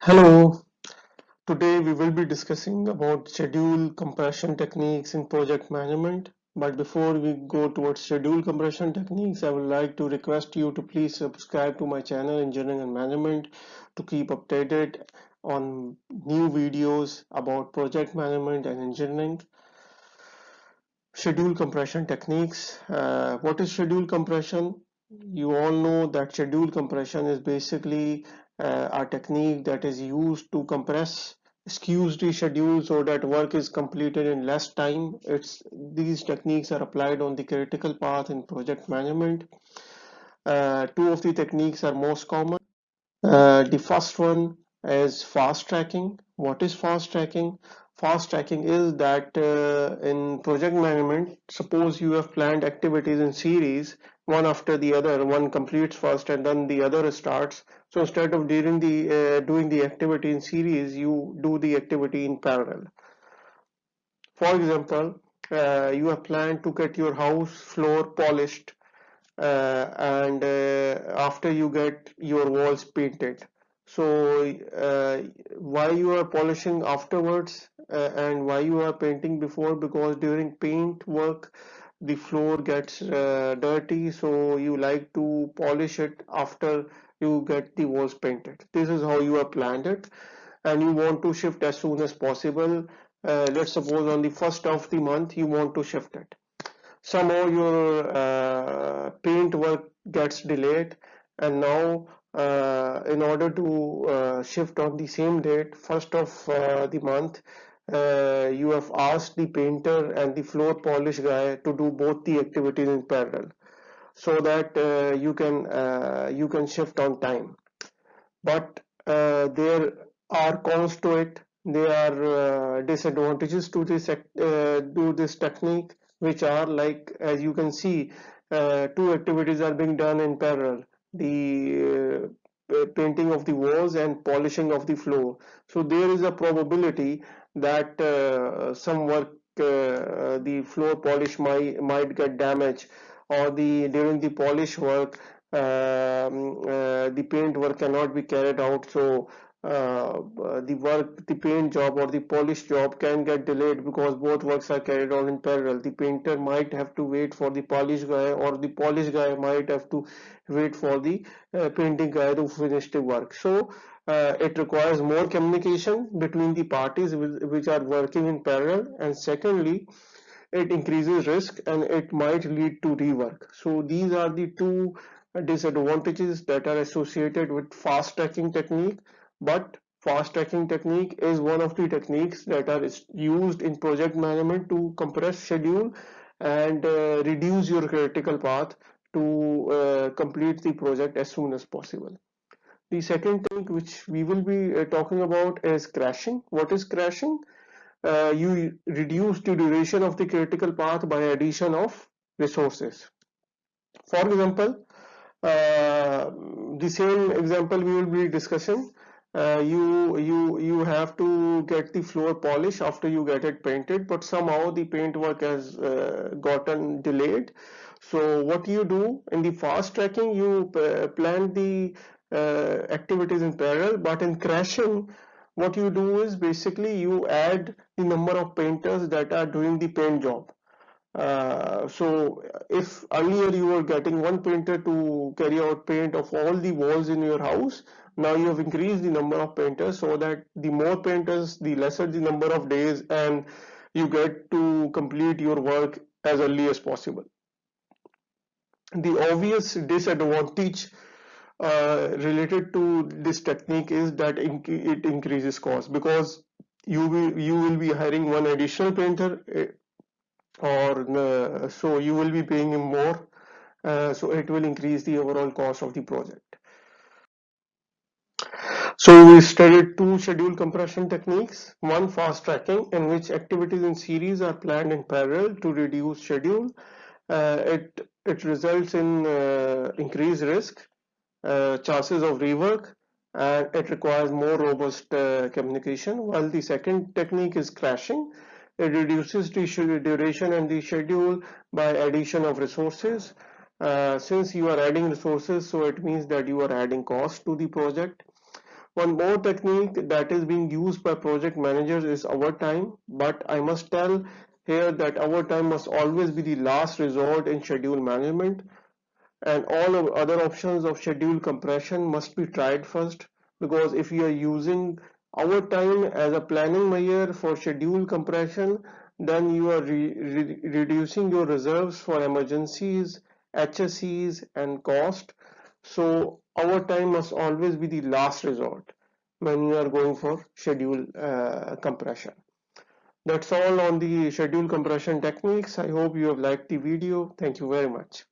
Hello, today we will be discussing about schedule compression techniques in project management. But before we go towards schedule compression techniques, I would like to request you to please subscribe to my channel Engineering and Management to keep updated on new videos about project management and engineering. Schedule compression techniques. What is schedule compression? You all know that schedule compression is basically a technique that is used to compress skews the schedule so that work is completed in less time. These techniques are applied on the critical path in project management. Two of the techniques are most common. The first one is fast tracking. What is fast tracking? Fast tracking is that in project management, suppose you have planned activities in series, one after the other, one completes first and then the other starts. So instead of doing the activity in series, you do the activity in parallel. For example, you have planned to get your house floor polished and after you get your walls painted. So why you are polishing afterwards and why you are painting before? Because during paint work the floor gets dirty, so you like to polish it after you get the walls painted. This is how you have planned it, and you want to shift as soon as possible. Let's suppose on the first of the month you want to shift it. Somehow your paint work gets delayed, and now in order to shift on the same date, first of the month, you have asked the painter and the floor polish guy to do both the activities in parallel so that you can shift on time. But there are cons to it. There are disadvantages to this technique, which are like, as you can see, two activities are being done in parallel: the painting of the walls and polishing of the floor. So there is a probability that some work, the floor polish might get damaged, or the during the polish work the paint work cannot be carried out. So the paint job or the polish job can get delayed because both works are carried on in parallel. The painter might have to wait for the polish guy, or the polish guy might have to wait for the painting guy to finish the work. So it requires more communication between the parties which are working in parallel, and secondly, it increases risk and it might lead to rework. So these are the two disadvantages that are associated with fast tracking technique. But fast tracking technique is one of the techniques that are used in project management to compress schedule and reduce your critical path to complete the project as soon as possible. The second thing which we will be talking about is crashing. What is crashing? You reduce the duration of the critical path by addition of resources. For example, the same example we will be discussing. You have to get the floor polish after you get it painted, but somehow the paint work has gotten delayed. So what you do in the fast tracking, you plan the activities in parallel, but in crashing, what you do is basically you add the number of painters that are doing the paint job. So if earlier you were getting one painter to carry out paint of all the walls in your house, now you have increased the number of painters so that the more painters, the lesser the number of days, and you get to complete your work as early as possible. The obvious disadvantage related to this technique is that it increases cost, because you will be hiring one additional painter, or so you will be paying him more, so it will increase the overall cost of the project. So we studied two schedule compression techniques: one, fast tracking, in which activities in series are planned in parallel to reduce schedule. It results in increased risk, chances of rework, and it requires more robust communication. While the second technique is crashing, it reduces the duration and the schedule by addition of resources. Since you are adding resources, so it means that you are adding cost to the project. One more technique that is being used by project managers is overtime, but I must tell here that overtime must always be the last resort in schedule management, and all of other options of schedule compression must be tried first, because if you are using overtime as a planning measure for schedule compression, then you are reducing your reserves for emergencies, HSEs and cost. So overtime must always be the last resort when you are going for schedule compression. That's all on the schedule compression techniques. I hope you have liked the video. Thank you very much.